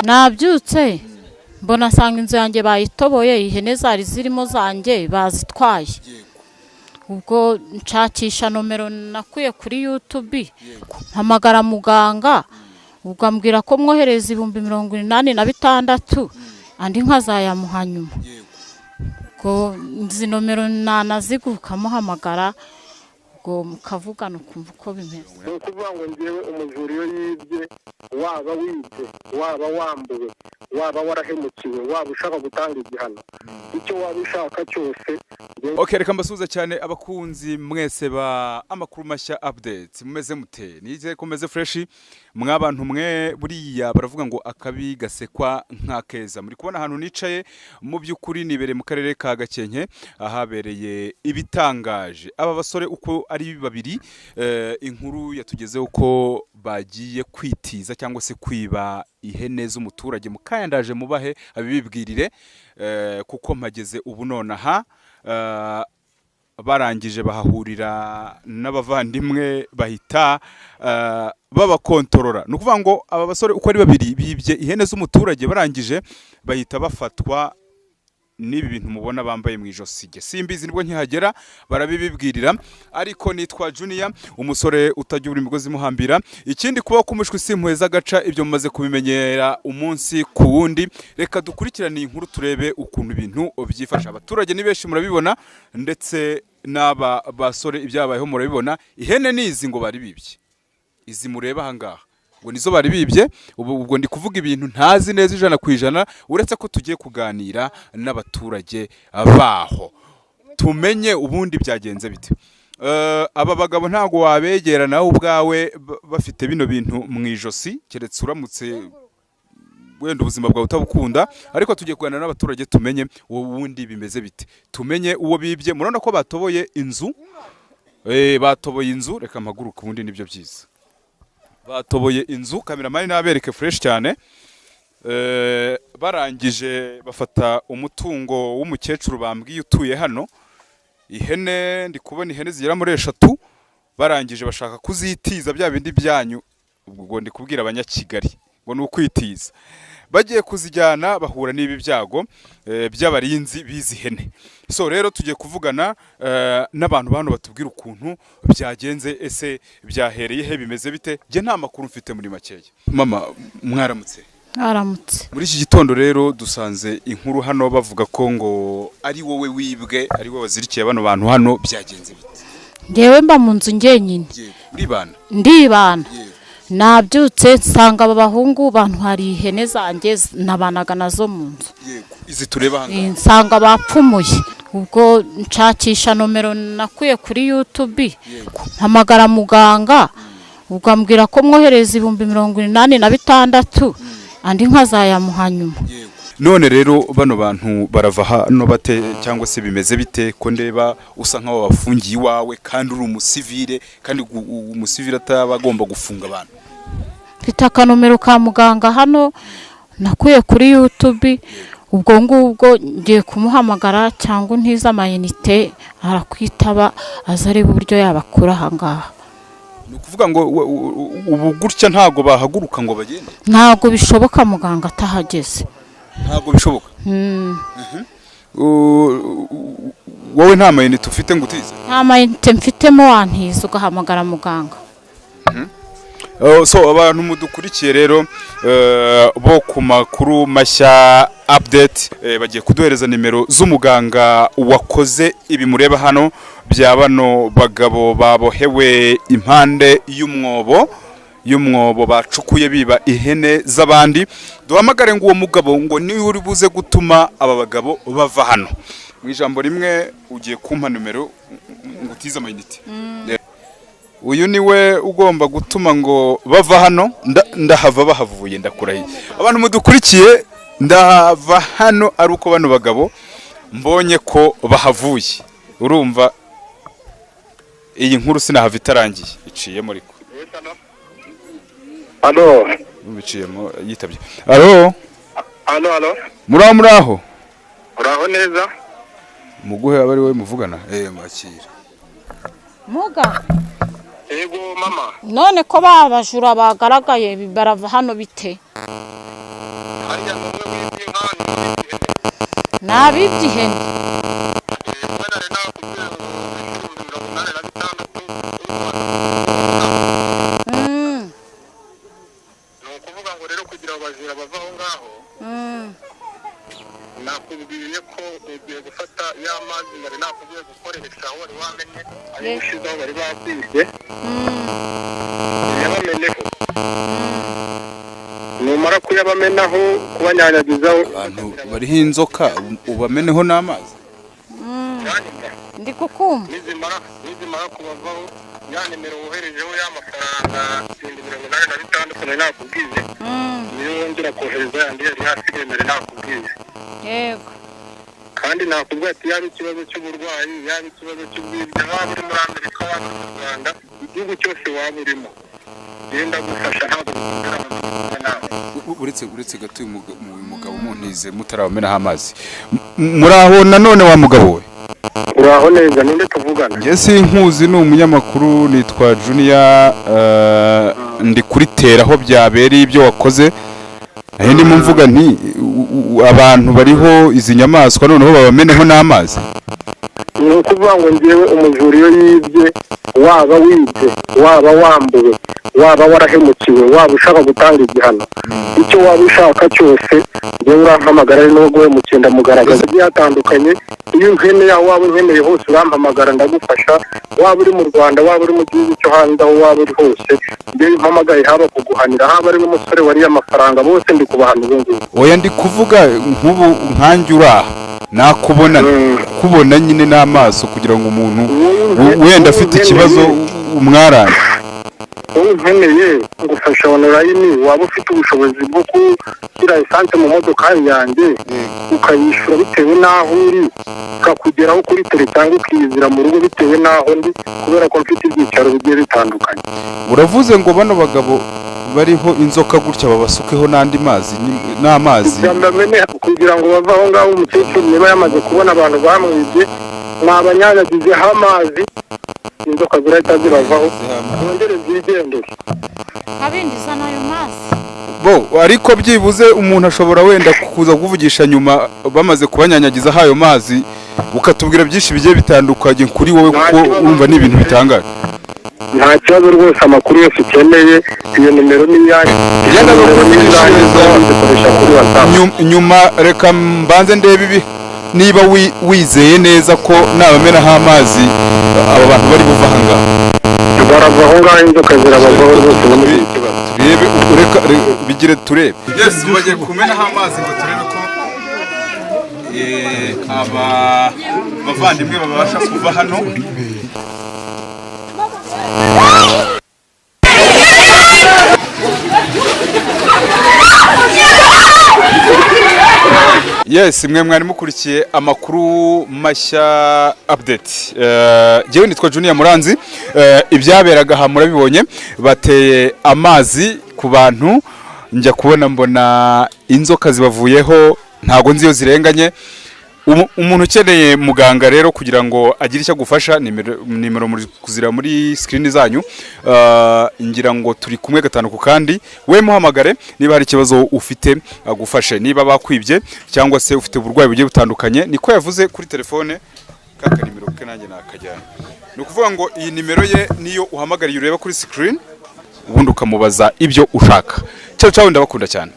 nabyutse mbona asanga inzu yanjye bayitoboye, ihene zari zirimo zanjye bazitwaye. Ubwo nshakisha nomero nakuye kuri YouTube, mpamagara muganga, ubwo ambwira ko mwohereza 86,000 andi nkazayamuha nyuma. Ubwo izi nomero nanaziguka muhamagara, ubwo mukavugana ukumva uko bimeze. Ni ukuvuga ngo ngewe umujuriyo yibye, waba wibye, waba wambuwe, waba warahemukiwe, waba ushaka gutanga igihano, icyo waba ushaka cyose. Okay, reka mbasuhuza cyane abakunzi mwese ba amakuru mashya updates. Mumeze mute? Nize komeze fresh mwabantu mwe buriya baravuga ngo akabi gasekwa nk'akeza. Muri kubona ahantu nicaye mu by'ukuri nibere mu karere ka Gakenke ahabereye ibitangaje. Aba basore uko ari babiri, inkuru yatugezeho ko bagiye kwitiza cyangwa se kwiba ihene z'umuturage mukayandaje mubahe abibibwirire, kuko mpageze ubu nonaha barangije bahahurira n'abavandimwe bahita babakontorora. Nukuvuga ngo aba basore uko ari babiri bibye ihene z'umuturage, barangije bahita bafatwa n'ibi bintu mubona bambaye mu ijosi. Simbizi nibwo nkihagera barabibibwirira, ariko nitwa Junior, umusore utajya uri imigozi muhambira. Ikindi kuba kumushwe simpuheza gaca, ibyo mumaze kubimenyera umunsi ku wundi. Reka dukurikirane inkuru turebe ukuntu ibintu byifasha. Abaturage ni benshi murabibona, ndetse n'aba basore ibyabayeho murabibona. Ihene nizi ngo bari bibye, izi mureba ahangaha ngo nizo bari bibye. Ubwo ndi kuvuga ibintu ntazi neza 100%, uretse ko tugiye kuganira n'abaturage baho tumenye ubundi byagenze bite. Aba bagabo ntago wabegera nawe ubwawe bafite bino bintu mu ijosi, keretse uramutse wenda ubuzima bwawe utabukunda, ariko tugiye kuganira n'abaturage tumenye ubundi bimeze bite, tumenye uwo bibye. Murabona ko batoboye inzu, batoboye inzu. Reka mpaguruka ubundi nibyo byiza. Batoboye inzu, kameramani nabereke fresh cyane. Barangije bafata umutungo w'umukecuru bambwiye utuye hano. Ihene ndi kubona ihene zigera muri 3, barangije bashaka kuzitiza bya bindi byanyu. Ubwo ndi kubwira abanyakigali ngo ni ukwitiza. Bagiye kuzijyana bahura n'ibi byago by'abarinzi bizi hene. So rero tugiye kuvugana n'abantu bano batubwira ukuntu byagenze, ese byahereye he, bimeze bite. Je nta makuru mfite muri makeya. Mama mwaramutse? Aramutse. Muri iki gitondo rero dusanze inkuru hano bavuga ko ngo ari wowe wibwe, ari wowe wazirikiye bano bantu hano. Byagenze bite? Ngewe mba mu nzu ngenyine. Ndibana. Ndibana. Nabyutse nsanga aba bahungu bantu hari ihene zanjye nabanaga nazo mu nzu. Yego, izi tureba hanga. Nsanga bapfumuye. Ubwo nshakisha nomero nakuye kuri YouTube, mpamagara muganga, ubwo ambwira ko mwohereza 86,000 andi nkazayamuha nyuma. None rero bano bantu barava hano bate, cyangwa se bimeze bite ko ndeba usa nkaho bafungiye iwawe kandi uri umusivile, kandi umusivile ataba agomba gufunga abantu? Mfite akanomero ka muganga hano nakuye kuri YouTube, ubwo ngubwo ngiye kumuhamagara cyangwa ntiza amayinite arakwitaba azareba uburyo yabakura ahangaha. Nukuvuga ngo ubu gutya ntago bahaguruka ngo bagende? Ntago bishoboka muganga atahageze. Ntago bishoboka? Wowe nta mayinite ufite ngo utize? Nta mayinite mfitemo, wantiza ugahamagara muganga. So abantu mudukurikiye rero bo ku makuru mashya update, bagiye kuduhereza nimero z'umuganga wakoze ibi mureba hano bya bano bagabo babohewe impande y'umwobo bacukuye biba ihene z'abandi. Duhamagare ngo uwo mugabo ngo ni uri buze gutuma aba bagabo bava hano. Mu ijambo rimwe ugiye kumpa nimero ngo utize amayinite. Uyu niwe ugomba gutuma ngo bava hano. Ndahava bahavuye, ndakurahiye. Abantu mudukurikiye, ndahava hano ari uko bano bagabo mbonye ko bahavuye. Urumva iyi nkuru sinahava itarangiye, iciyemo ariko. Allo. Biciyemo yitabye. Allo. Allo. Muraho. Uraho neza? Muguhe abari we muvugana. Mwakira. Muga. Yego mama. None ko babajura bagaragaye barava hano bite? nabibye ihene. nakubwiye ko ugiye gufata ya mazi nari nakubwiye gukoresha aho wari wamenye ayo ushizeho bari bakwibye yabameneho numara kuyabamenaho kubanyanyagizaho abantu bariho inzoka ubameneho n'amazi. Ndi kukumva. nizimara kubavaho ya nimero woherejeho y'amafaranga 86 nari nakubwiye niyo wongera kohereza yandi yari hasigaye nari nakubwiye. Yego. kandi nakubwiye ati yaba ikibazo cy'uburwayi yaba ikibazo cy'ubwibye waba uri muri Amerika waba uri mu Rwanda igihugu cyose waba urimo genda gufasha ntabwo uretse gato uyu mugabo muntize mutarabamenaho amazi. Muraho nanone wa mugabo we? uraho neza ninde tuvugana? Nge sinkuzi ni umunyamakuru nitwa Junior ndi kuri Tera aho byabereye ibyo wakoze. Ahe ndimo mvuga nti abantu bariho izi nyamaswa noneho babameneho n'amazi. Ni ukuvuga ngo ngewe umujura iyo yibye waba wibye waba wambuwe waba warahemukiwe waba ushaka gutanga igihano icyo waba ushaka cyose ngewe urampamagara ari n'ubwo wemukiye ndamugaragaza igihe hatandukanye. iyo nkene yaho waba unkeneye hose urampamagara ndagufasha waba uri mu Rwanda waba uri mu gihugu cyo hanze aho waba uri hose ngewe mpamagaye haba kuguhanira haba ari n'umusore wariye amafaranga bose ndi kubahana ubu ngubu. Oya ndi kuvuga nk'ubu nkanjye uraha kubona nyine n'amaso kugira ngo umuntu wenda afite ikibazo umwarane. wowe nkeneye ngufasha online waba ufite ubushobozi bwo gushyira esanse mu modoka yanjye ukayishyura bitewe n'aho uri ukakugeraho kuri tele cyangwa ukiyizira mu rugo bitewe n'aho ndi kubera ko mfite ibyicaro bigiye bitandukanye. Uravuze ngo bano bagabo bariho inzoka gutya babasukeho n'andi mazi n'amazi kugira ngo bave aho ngaho umukecuru niba yamaze kubona abantu bamwibye mwabanyanyagizeho amazi inzoka zirahita zibavaho zongere zigendere. Kabindiza nayo mazi. Bo ariko byibuze umuntu ashobora wenda kuza kuvugisha nyuma bamaze kubanyanyagiza hayo mazi ukatubwira byinshi bigiye bitandukanye kuri wowe kuko urumva ni ibintu bitangaje. Nta kibazo rwose amakuru yose ukeneye iyo nimero ni iyanjye. Nyuma reka mbanze ndebe ibi niba wizeye neza ko nabamenaho amazi aba bantu bari buva aha ngaha. Barava aho ngaho inzoka zirabavaho rwose muri iki kibazo. Turebe reka bigire turebe. Yes bagiye kumenaho amazi ngo turebe ko aba bavandimwe babasha kuva hano. Yes, mwe mwari mukurikiye amakuru mashya update. Jewe nitwa Junior Muranzi. Ibyaberaga aha murabibonye bateye amazi ku bantu njya kubona mbona inzoka zibavuyeho ntago nziyo zirenganye. Umuntu ukeneye muganga rero kugira ngo agire icyo agufasha nimero muri kuzira muri screen zanyu. Ngira ngo turi kumwe gatanu ku kandi we muhamagare niba hari ikibazo ufite agufashe niba bakwibye cyangwa se ufite uburwayi bugiye butandukanye niko yavuze kuri telefone kaka nimero ke nanjye nakajyana. No kuvuga ngo iyi nimero ye niyo uhamagariye ureba kuri screen ubundi ukamubaza ibyo ushaka. Ciao ciao ndabakunda cyane.